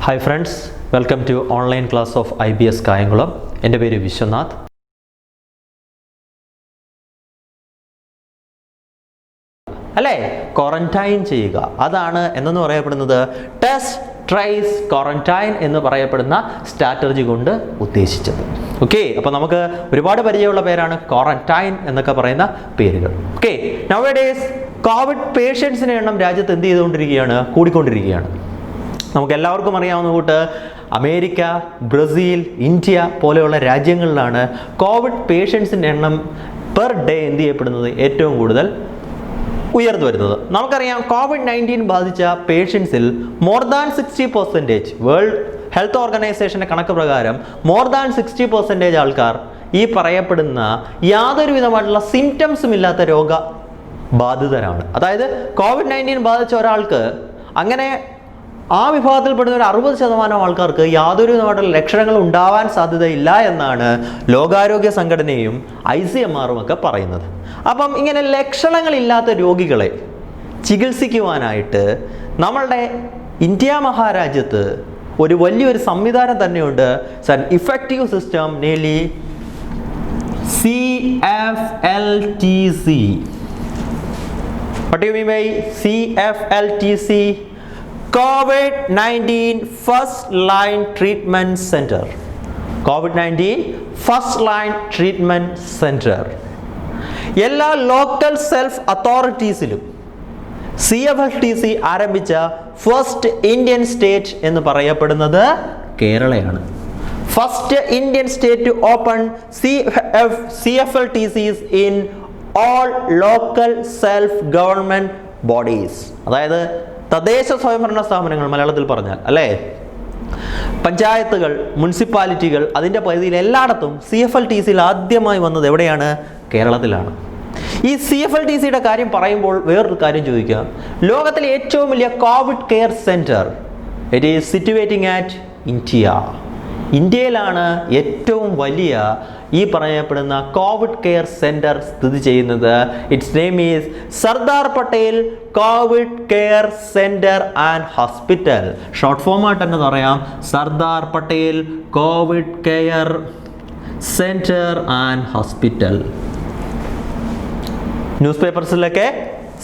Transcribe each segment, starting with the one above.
Hi friends, welcome to online class of IBS Kayangulam. എൻ്റെ പേര് വിശ്വനാഥ്. അല്ലേ, ക്വാറന്റൈൻ ചെയ്യുക, അതാണ് എന്നു പറയപ്പെടുന്നത് ടെസ്റ്റ് ട്രേസ് ക്വാറന്റൈൻ എന്ന് പറയപ്പെടുന്ന സ്ട്രാറ്റജി കൊണ്ട് ഉദ്ദേശിച്ചത്. ഓക്കെ, അപ്പോൾ നമുക്ക് ഒരുപാട് പരിചയമുള്ള പേരാണ് ക്വാറന്റൈൻ എന്നൊക്കെ പറയുന്ന പേരുകൾ. ഓക്കെ, നൗഡേയ്സ് കോവിഡ് പേഷ്യൻസിൻ്റെ എണ്ണം രാജ്യത്ത് എന്ത് ചെയ്തുകൊണ്ടിരിക്കുകയാണ്? കൂടിക്കൊണ്ടിരിക്കുകയാണ്. നമുക്ക് എല്ലാവർക്കും അറിയാവുന്ന കൂട്ട് അമേരിക്ക, ബ്രസീൽ, ഇന്ത്യ പോലെയുള്ള രാജ്യങ്ങളിലാണ് കോവിഡ് പേഷ്യൻസിൻ്റെ എണ്ണം പെർ ഡേ എന്ത് ചെയ്യപ്പെടുന്നത് ഏറ്റവും കൂടുതൽ ഉയർന്നു വരുന്നത്. നമുക്കറിയാം, COVID-19 ബാധിച്ച പേഷ്യൻസിൽ മോർ ദാൻ 60%, വേൾഡ് ഹെൽത്ത് ഓർഗനൈസേഷൻ്റെ കണക്ക് പ്രകാരം മോർ ദാൻ 60% ആൾക്കാർ ഈ പറയപ്പെടുന്ന യാതൊരു വിധമായിട്ടുള്ള സിംറ്റംസും ഇല്ലാത്ത രോഗബാധിതരാണ്. അതായത് COVID-19 ബാധിച്ച ഒരാൾക്ക് അങ്ങനെ ആ വിഭാഗത്തിൽപ്പെടുന്ന ഒരു 60% ആൾക്കാർക്ക് യാതൊരു വിധമായിട്ടുള്ള ലക്ഷണങ്ങൾ ഉണ്ടാവാൻ സാധ്യതയില്ല എന്നാണ് ലോകാരോഗ്യ സംഘടനയും ICMRഉം ഒക്കെ പറയുന്നത്. അപ്പം ഇങ്ങനെ ലക്ഷണങ്ങളില്ലാത്ത രോഗികളെ ചികിത്സിക്കുവാനായിട്ട് നമ്മളുടെ ഇന്ത്യ മഹാരാജ്യത്ത് ഒരു വലിയൊരു സംവിധാനം തന്നെയുണ്ട്. Effective system, namely CFLTC. What do you mean by CFLTC? COVID-19 First Line Treatment Center. COVID-19 First Line Treatment Center. എല്ലാ ലോക്കൽ സെൽഫ് അതോറിറ്റീസിലും CFLTC ആരംഭിച്ച ഫസ്റ്റ് ഇന്ത്യൻ സ്റ്റേറ്റ് എന്ന് പറയപ്പെടുന്നത് കേരളയാണ്. First Indian state to open CFLTCs in all local self government bodies. അതായത് തദ്ദേശ സ്വയംഭരണ സ്ഥാപനങ്ങൾ, മലയാളത്തിൽ പറഞ്ഞാൽ അല്ലേ, പഞ്ചായത്തുകൾ, മുനിസിപ്പാലിറ്റികൾ, അതിൻ്റെ പരിധിയിൽ എല്ലായിടത്തും CFLTCയിൽ ആദ്യമായി വന്നത് എവിടെയാണ്? കേരളത്തിലാണ്. ഈ CFLTCയുടെ കാര്യം പറയുമ്പോൾ വേറൊരു കാര്യം ചോദിക്കുക. ലോകത്തിലെ ഏറ്റവും വലിയ COVID care centre it is situating at India. ഇന്ത്യയിലാണ് ഏറ്റവും വലിയ ഈ പറയപ്പെടുന്ന കോവിഡ് കെയർ സെൻറ്റർ സ്ഥിതി ചെയ്യുന്നത്. Its name is Sardar Patel COVID care centre and hospital. Short ഫോമായിട്ട് തന്നെ പറയാം, Sardar Patel COVID care centre and hospital. News പേപ്പേഴ്സിലൊക്കെ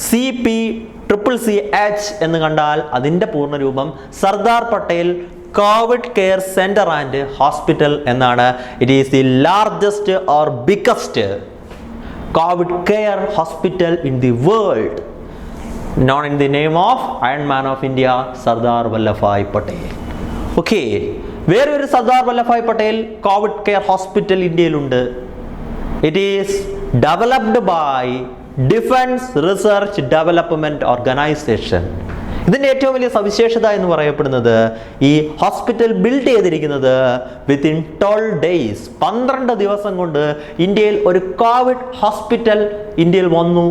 CPCCH എന്ന് കണ്ടാൽ അതിൻ്റെ പൂർണ്ണരൂപം Sardar Patel COVID care centre and hospital എന്നാണ്. It is the largest or biggest COVID care hospital in the world, known in the name of iron man of India Sardar Vallabhbhai Patel. Okay, വേറൊരു Sardar Vallabhbhai Patel COVID care hospital ഇന്ത്യയിലുണ്ട്. It is developed by defence research development organisation. ഇതിൻ്റെ ഏറ്റവും വലിയ സവിശേഷത എന്ന് പറയപ്പെടുന്നത് ഈ hospital build ചെയ്തിരിക്കുന്നത് വിത്തിൻ 12 days, 12 ദിവസം കൊണ്ട് ഇന്ത്യയിൽ ഒരു കോവിഡ് ഹോസ്പിറ്റൽ ഇന്ത്യയിൽ വന്നു.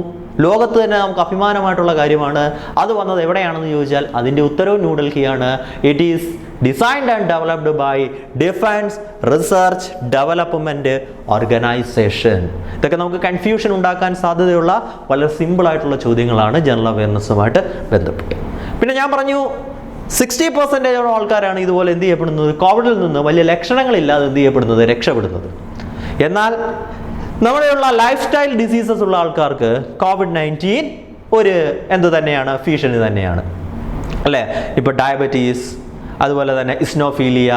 ലോകത്ത് തന്നെ നമുക്ക് അഭിമാനമായിട്ടുള്ള കാര്യമാണ്. അത് വന്നത് എവിടെയാണെന്ന് ചോദിച്ചാൽ അതിൻ്റെ ഉത്തരവ് ന്യൂഡൽഹിയാണ്. It is designed and developed by defence research development organisation. ഇതൊക്കെ നമുക്ക് കൺഫ്യൂഷൻ ഉണ്ടാക്കാൻ സാധ്യതയുള്ള വളരെ സിമ്പിളായിട്ടുള്ള ചോദ്യങ്ങളാണ് ജനറൽ അവയർനെസ്സുമായിട്ട് ബന്ധപ്പെട്ട്. പിന്നെ ഞാൻ പറഞ്ഞു 60% ആൾക്കാരാണ് ഇതുപോലെ എന്ത് ചെയ്യപ്പെടുന്നത്, കോവിഡിൽ നിന്ന് വലിയ ലക്ഷണങ്ങളില്ലാതെ എന്ത് ചെയ്യപ്പെടുന്നത്, രക്ഷപ്പെടുന്നത്. എന്നാൽ നമ്മുടെയുള്ള ലൈഫ് സ്റ്റൈൽ ഡിസീസസ് ഉള്ള ആൾക്കാർക്ക് COVID-19 ഒരു എന്ത് തന്നെയാണ്, ഭീഷണി തന്നെയാണ് അല്ലേ. ഇപ്പോൾ ഡയബറ്റീസ്, അതുപോലെ തന്നെ ഇസ്നോഫീലിയ,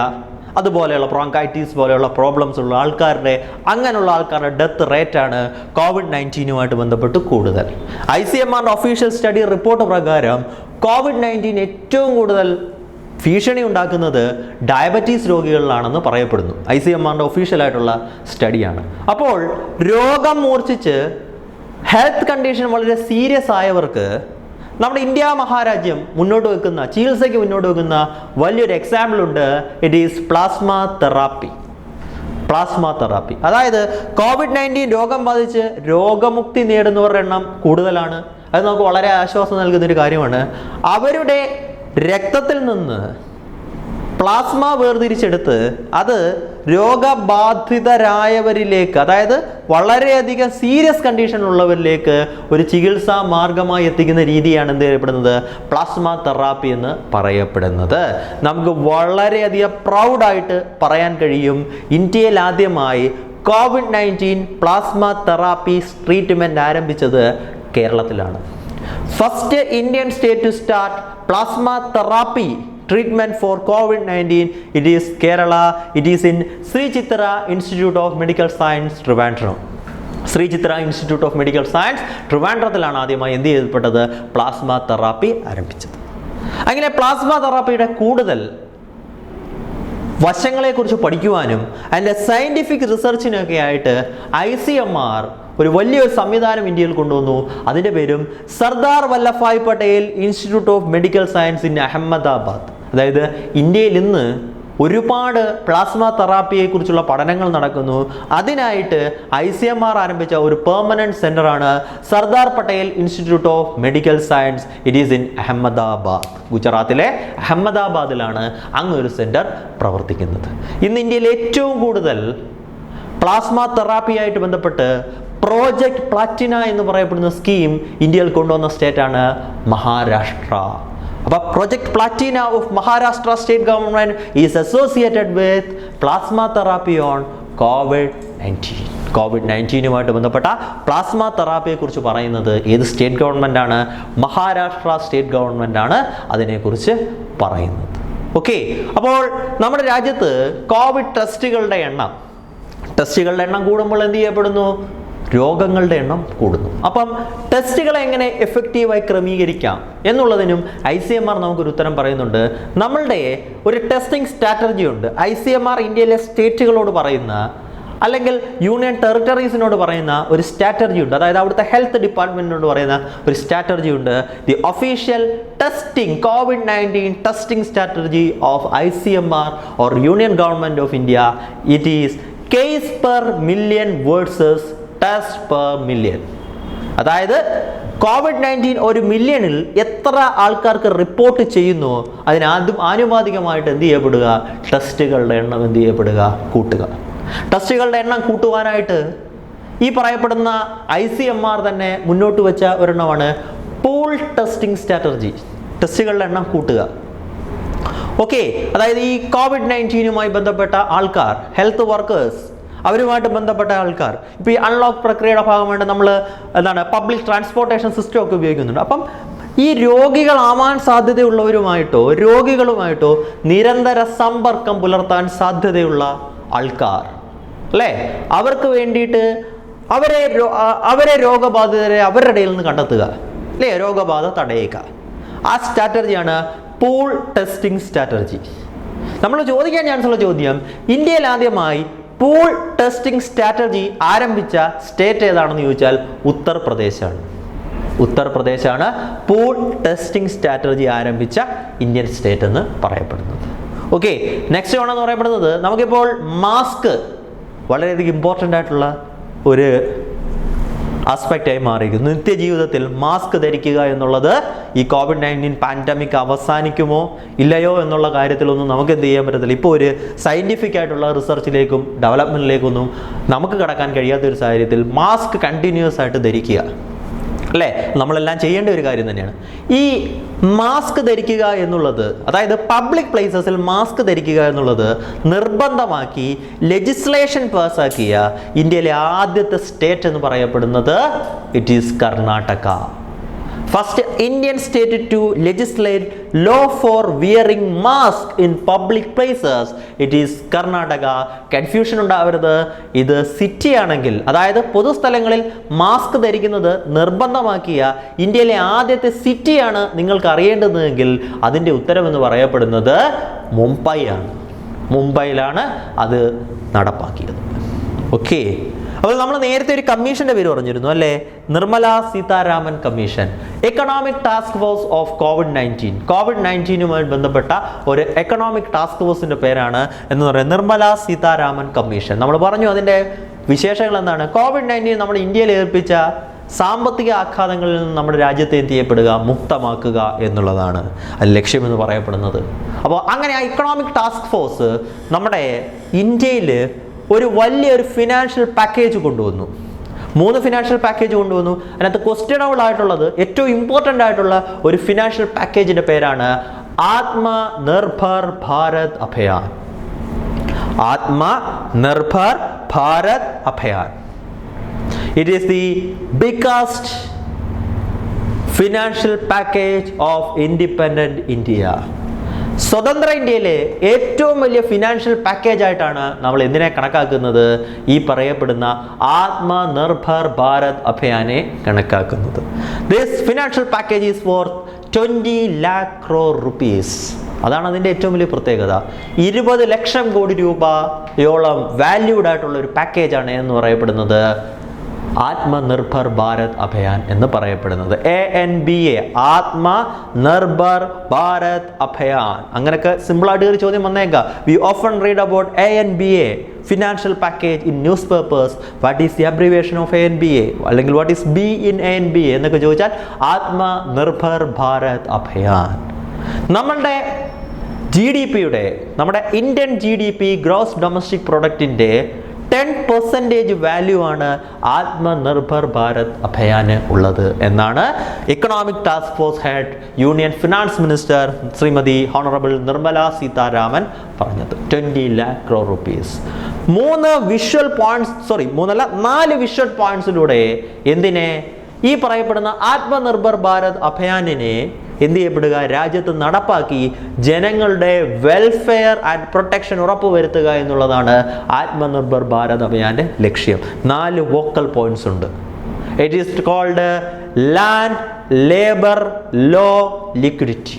അതുപോലെയുള്ള ബ്രോങ്കൈറ്റിസ് പോലെയുള്ള പ്രോബ്ലംസ് ഉള്ള ആൾക്കാരുടെ, അങ്ങനെയുള്ള ആൾക്കാരുടെ ഡെത്ത് റേറ്റാണ് COVID-19 ബന്ധപ്പെട്ട് കൂടുതൽ. ICMR ഒഫീഷ്യൽ സ്റ്റഡി റിപ്പോർട്ട് പ്രകാരം COVID-19 ഏറ്റവും കൂടുതൽ ഭീഷണി ഉണ്ടാക്കുന്നത് ഡയബറ്റീസ് രോഗികളിലാണെന്ന് പറയപ്പെടുന്നു. ICMR ഒഫീഷ്യലായിട്ടുള്ള സ്റ്റഡിയാണ്. അപ്പോൾ രോഗം മൂർച്ഛിച്ച് ഹെൽത്ത് കണ്ടീഷൻ വളരെ സീരിയസ് ആയവർക്ക് നമ്മുടെ ഇന്ത്യ മഹാരാജ്യം മുന്നോട്ട് വെക്കുന്ന, ചികിത്സയ്ക്ക് മുന്നോട്ട് വെക്കുന്ന വലിയൊരു എക്സാമ്പിൾ ഉണ്ട്. It is plasma therapy. Plasma therapy, അതായത് COVID-19 രോഗം ബാധിച്ച് രോഗമുക്തി നേടുന്നവരുടെ എണ്ണം കൂടുതലാണ്. അത് നമുക്ക് വളരെ ആശ്വാസം നൽകുന്നൊരു കാര്യമാണ്. അവരുടെ രക്തത്തിൽ നിന്ന് പ്ലാസ്മ വേർതിരിച്ചെടുത്ത് അത് രോഗബാധിതരായവരിലേക്ക്, അതായത് വളരെയധികം സീരിയസ് കണ്ടീഷൻ ഉള്ളവരിലേക്ക് ഒരു ചികിത്സാ മാർഗമായി എത്തിക്കുന്ന രീതിയാണ് എന്ത് ചെയ്യപ്പെടുന്നത്, പ്ലാസ്മ തെറാപ്പി എന്ന് പറയപ്പെടുന്നത്. നമുക്ക് വളരെയധികം പ്രൗഡായിട്ട് പറയാൻ കഴിയും, ഇന്ത്യയിൽ ആദ്യമായി COVID-19 പ്ലാസ്മ തെറാപ്പി ട്രീറ്റ്മെന്റ് ആരംഭിച്ചത് കേരളത്തിലാണ്. First Indian state to start plasma therapy treatment for COVID-19, it is Kerala, it is in Sri Chitra Institute of Medical Science, Trivandrum. Sri Chitra Institute of Medical Science, ട്രിവാൻഡ്രത്തിലാണ് ആദ്യമായി എന്ത് ചെയ്യപ്പെട്ടത്, plasma therapy ആരംഭിച്ചത്. അങ്ങനെ plasma തെറാപ്പിയുടെ കൂടുതൽ വശങ്ങളെക്കുറിച്ച് പഠിക്കുവാനും അതിൻ്റെ scientific റിസർച്ചിനൊക്കെ ആയിട്ട് ICMR ഒരു വലിയൊരു സംവിധാനം ഇന്ത്യയിൽ കൊണ്ടുവന്നു. അതിൻ്റെ പേരും Sardar Vallabhbhai Patel institute of medical science in Ahmedabad. അതായത് ഇന്ത്യയിൽ ഇന്ന് ഒരുപാട് പ്ലാസ്മ തെറാപ്പിയെക്കുറിച്ചുള്ള പഠനങ്ങൾ നടക്കുന്നു. അതിനായിട്ട് ICMR ആരംഭിച്ച ഒരു പെർമനന്റ് സെന്ററാണ് Sardar Patel institute of medical science. It is in Ahmedabad. ഗുജറാത്തിലെ അഹമ്മദാബാദിലാണ് അങ്ങൊരു സെന്റർ പ്രവർത്തിക്കുന്നത്. ഇന്ന് ഇന്ത്യയിൽ ഏറ്റവും കൂടുതൽ പ്ലാസ്മ തെറാപ്പിയായിട്ട് ബന്ധപ്പെട്ട് പ്രോജക്റ്റ് പ്ലാറ്റിന എന്ന് പറയപ്പെടുന്ന സ്കീം ഇന്ത്യയിൽ കൊണ്ടുവന്ന സ്റ്റേറ്റാണ് മഹാരാഷ്ട്ര. അപ്പോൾ project Platina of Maharashtra state government is associated with plasma therapy on COVID-19 ബന്ധപ്പെട്ട പ്ലാസ്മ തെറാപ്പിയെക്കുറിച്ച് പറയുന്നത് ഏത് സ്റ്റേറ്റ് ഗവൺമെന്റ് ആണ്? മഹാരാഷ്ട്ര സ്റ്റേറ്റ് ഗവൺമെന്റ് ആണ് അതിനെക്കുറിച്ച് പറയുന്നത്. ഓക്കെ, അപ്പോൾ നമ്മുടെ രാജ്യത്ത് കോവിഡ് ടെസ്റ്റുകളുടെ എണ്ണം കൂടുമ്പോൾ എന്ത് ചെയ്യപ്പെടുന്നു? രോഗങ്ങളുടെ എണ്ണം കൂടുന്നു. അപ്പം ടെസ്റ്റുകളെ എങ്ങനെ എഫക്റ്റീവായി ക്രമീകരിക്കാം എന്നുള്ളതിനും ICMR നമുക്കൊരു ഉത്തരം പറയുന്നുണ്ട്. നമ്മളുടെ ഒരു ടെസ്റ്റിംഗ് സ്ട്രാറ്റജി ഉണ്ട്. ICMR ഇന്ത്യയിലെ സ്റ്റേറ്റുകളോട് പറയുന്ന അല്ലെങ്കിൽ യൂണിയൻ ടെറിട്ടറീസിനോട് പറയുന്ന ഒരു സ്ട്രാറ്റജി ഉണ്ട്. അതായത് അവിടുത്തെ ഹെൽത്ത് ഡിപ്പാർട്ട്മെന്റിനോട് പറയുന്ന ഒരു സ്ട്രാറ്റജി ഉണ്ട്. The official testing COVID-19 testing strategy of ICMR or union government of India. It is case per million versus test per million. അതായത് COVID-19 ഒരു മില്യണിൽ എത്ര ആൾക്കാർക്ക് റിപ്പോർട്ട് ചെയ്യുന്നു അതിനാദ്യം ആനുപാതികമായിട്ട് എന്ത് ചെയ്യപ്പെടുക? ടെസ്റ്റുകളുടെ എണ്ണം എന്ത് ചെയ്യപ്പെടുക? കൂട്ടുക. ടെസ്റ്റുകളുടെ എണ്ണം കൂട്ടുവാനായിട്ട് ഈ പറയപ്പെടുന്ന ICMR തന്നെ മുന്നോട്ട് വെച്ച ഒരെണ്ണമാണ് പൂൾ ടെസ്റ്റിംഗ് സ്ട്രാറ്റജി. ടെസ്റ്റുകളുടെ എണ്ണം കൂട്ടുക. ഓക്കെ, അതായത് ഈ COVID-19 ബന്ധപ്പെട്ട ആൾക്കാർ, ഹെൽത്ത് വർക്കേഴ്സ്, അവരുമായിട്ട് ബന്ധപ്പെട്ട ആൾക്കാർ ഇപ്പോൾ ഈ അൺലോക്ക് പ്രക്രിയയുടെ ഭാഗമായിട്ട് നമ്മൾ പബ്ലിക് ട്രാൻസ്പോർട്ടേഷൻ സിസ്റ്റം ഒക്കെ ഉപയോഗിക്കുന്നുണ്ട്. അപ്പം ഈ രോഗികളാവാൻ രോഗികളുമായിട്ടോ നിരന്തര സമ്പർക്കം പുലർത്താൻ സാധ്യതയുള്ള ആൾക്കാർ അല്ലേ, അവർക്ക് വേണ്ടിയിട്ട് അവരെ രോഗബാധിതരെ അവരുടെ ഇടയിൽ നിന്ന് കണ്ടെത്തുക അല്ലേ, രോഗബാധ തടയുക. ആ സ്ട്രാറ്റജിയാണ് പൂൾ ടെസ്റ്റിംഗ് സ്ട്രാറ്റജി. നമ്മൾ ചോദിക്കാൻ ചാൻസുള്ള ചോദ്യം, ഇന്ത്യയിൽ ആദ്യമായി പൂൾ ടെസ്റ്റിംഗ് സ്ട്രാറ്റജി ആരംഭിച്ച സ്റ്റേറ്റ് ഏതാണെന്ന് ചോദിച്ചാൽ ഉത്തർപ്രദേശാണ് പൂൾ ടെസ്റ്റിംഗ് സ്ട്രാറ്റജി ആരംഭിച്ച ഇന്ത്യൻ സ്റ്റേറ്റ് എന്ന് പറയപ്പെടുന്നത്. ഓക്കെ, നെക്സ്റ്റ് ആണെന്ന് പറയപ്പെടുന്നത് നമുക്കിപ്പോൾ മാസ്ക് വളരെയധികം ഇമ്പോർട്ടൻ്റ് ആയിട്ടുള്ള ഒരു ആസ്പെക്റ്റായി മാറിയിരിക്കുന്നു. നിത്യജീവിതത്തിൽ മാസ്ക് ധരിക്കുക എന്നുള്ളത് ഈ COVID-19 പാൻഡമിക് അവസാനിക്കുമോ ഇല്ലയോ എന്നുള്ള കാര്യത്തിലൊന്നും നമുക്ക് എന്ത് ചെയ്യാൻ പറ്റത്തില്ല. ഇപ്പോൾ ഒരു സയൻറ്റിഫിക് ആയിട്ടുള്ള റിസർച്ചിലേക്കും ഡെവലപ്മെൻറ്റിലേക്കൊന്നും നമുക്ക് കടക്കാൻ കഴിയാത്ത ഒരു സാഹചര്യത്തിൽ മാസ്ക് കണ്ടിന്യൂസ് ആയിട്ട് ധരിക്കുക അല്ലേ, നമ്മളെല്ലാം ചെയ്യേണ്ട ഒരു കാര്യം തന്നെയാണ്. ഈ മാസ്ക് ധരിക്കുക എന്നുള്ളത്, അതായത് പബ്ലിക് പ്ലേസസിൽ മാസ്ക് ധരിക്കുക എന്നുള്ളത് നിർബന്ധമാക്കി ലെജിസ്ലേഷൻ പാസ്സാക്കിയ ഇന്ത്യയിലെ ആദ്യത്തെ സ്റ്റേറ്റ് എന്ന് പറയപ്പെടുന്നത് it is Karnataka. First Indian state to legislate law for wearing mask in public places it is Karnataka. Confusion ഉണ്ടാവരുത്, ഇത് സിറ്റി ആണെങ്കിൽ, അതായത് പൊതുസ്ഥലങ്ങളിൽ മാസ്ക് ധരിക്കുന്നത് നിർബന്ധമാക്കിയ ഇന്ത്യയിലെ ആദ്യത്തെ സിറ്റിയാണ് നിങ്ങൾക്ക് അറിയേണ്ടതെങ്കിൽ അതിൻ്റെ ഉത്തരവെന്ന് പറയപ്പെടുന്നത് മുംബൈയിലാണ് അത് നടപ്പാക്കിയത്. ഓക്കെ, അപ്പോൾ നമ്മൾ നേരത്തെ ഒരു കമ്മീഷന്റെ പേര് പറഞ്ഞിരുന്നു അല്ലേ, Nirmala Sitharaman commission. Economic task force of COVID-19 ബന്ധപ്പെട്ട ഒരു എക്കണോമിക് ടാസ്ക് ഫോഴ്സിന്റെ പേരാണ് എന്ന് പറയുന്നത് നിർമ്മല സീതാരാമൻ കമ്മീഷൻ. നമ്മൾ പറഞ്ഞു അതിന്റെ വിശേഷങ്ങൾ എന്താണ്. COVID-19 നമ്മൾ ഇന്ത്യയിൽ ഏൽപ്പിച്ച സാമ്പത്തിക ആഘാതങ്ങളിൽ നിന്ന് നമ്മുടെ രാജ്യത്തെ എന്ത് ചെയ്യപ്പെടുക, മുക്തമാക്കുക എന്നുള്ളതാണ് ലക്ഷ്യമെന്ന് പറയപ്പെടുന്നത്. അപ്പോൾ അങ്ങനെ ആ ഇക്കണോമിക് ടാസ്ക് ഫോഴ്സ് നമ്മുടെ ഇന്ത്യയിൽ ഒരു വലിയൊരു ഫിനാൻഷ്യൽ പാക്കേജ് കൊണ്ടുവന്നു. 3 ഫിനാൻഷ്യൽ പാക്കേജ് കൊണ്ടുവന്നു. അതിനകത്ത് ക്വസ്റ്റ്യനബിൾ ആയിട്ടുള്ളത്, ഏറ്റവും ഇമ്പോർട്ടൻ്റ് ആയിട്ടുള്ള ഒരു ഫിനാൻഷ്യൽ പാക്കേജിൻ്റെ പേരാണ് Atmanirbhar Bharat Abhiyan. Atmanirbhar Bharat Abhiyan. It is the biggest financial package of independent India. സ്വതന്ത്ര ഇന്ത്യയിലെ ഏറ്റവും വലിയ ഫിനാൻഷ്യൽ പാക്കേജ് ആയിട്ടാണ് നമ്മൾ എന്തിനെ കണക്കാക്കുന്നത്, ഈ പറയപ്പെടുന്ന ആത്മനിർഭർ ഭാരത് അഭിയാനെ കണക്കാക്കുന്നത്. This financial package is worth 20 lakh crore rupees. അതാണ് അതിൻ്റെ ഏറ്റവും വലിയ പ്രത്യേകത. 20 ലക്ഷം കോടി രൂപയോളം വാല്യൂഡ് ആയിട്ടുള്ള ഒരു പാക്കേജാണ് എന്ന് പറയപ്പെടുന്നത് ആത്മനിർഭർ ഭാരത് അഭിയാൻ എന്ന് പറയപ്പെടുന്നത്. ANBA, ആത്മനിർഭർ ഭാരത് അഭിയാൻ. അങ്ങനെയൊക്കെ സിമ്പിളായിട്ട് ഒരു ചോദ്യം വന്നേക്കാം. V often read about ANBA financial package in news papers. What is the abbreviation of ANBA, അല്ലെങ്കിൽ what is B in ANBA എന്നൊക്കെ ചോദിച്ചാൽ ആത്മനിർഭർ ഭാരത് അഭിയാൻ. നമ്മളുടെ GDPയുടെ, നമ്മുടെ ഇന്ത്യൻ GDP ഗ്രോസ് ഡൊമസ്റ്റിക് പ്രൊഡക്റ്റിൻ്റെ 10% വാല്യൂ ആണ് ആത്മനിർഭർ ഭാരത് അഭിയാന് ഉള്ളത് എന്നാണ് economic task force head union finance minister Shrimati honourable Nirmala Sitharaman പറഞ്ഞത്. 20 lakh crore rupees. 4 വിഷ്വൽ പോയിന്റ്സിലൂടെ എന്തിനെ, ഈ പറയപ്പെടുന്ന ആത്മനിർഭർ ഭാരത് അഭിയാനിനെ എന്ത് ചെയ്യപ്പെടുക, രാജ്യത്ത് നടപ്പാക്കി ജനങ്ങളുടെ വെൽഫെയർ ആൻഡ് പ്രൊട്ടക്ഷൻ ഉറപ്പുവരുത്തുക എന്നുള്ളതാണ് ആത്മനിർഭർ ഭാരത് അഭിയാന്റെ ലക്ഷ്യം. 4 വോക്കൽ പോയിന്റ്സ് ഉണ്ട്. It is called land, labour, law, liquidity.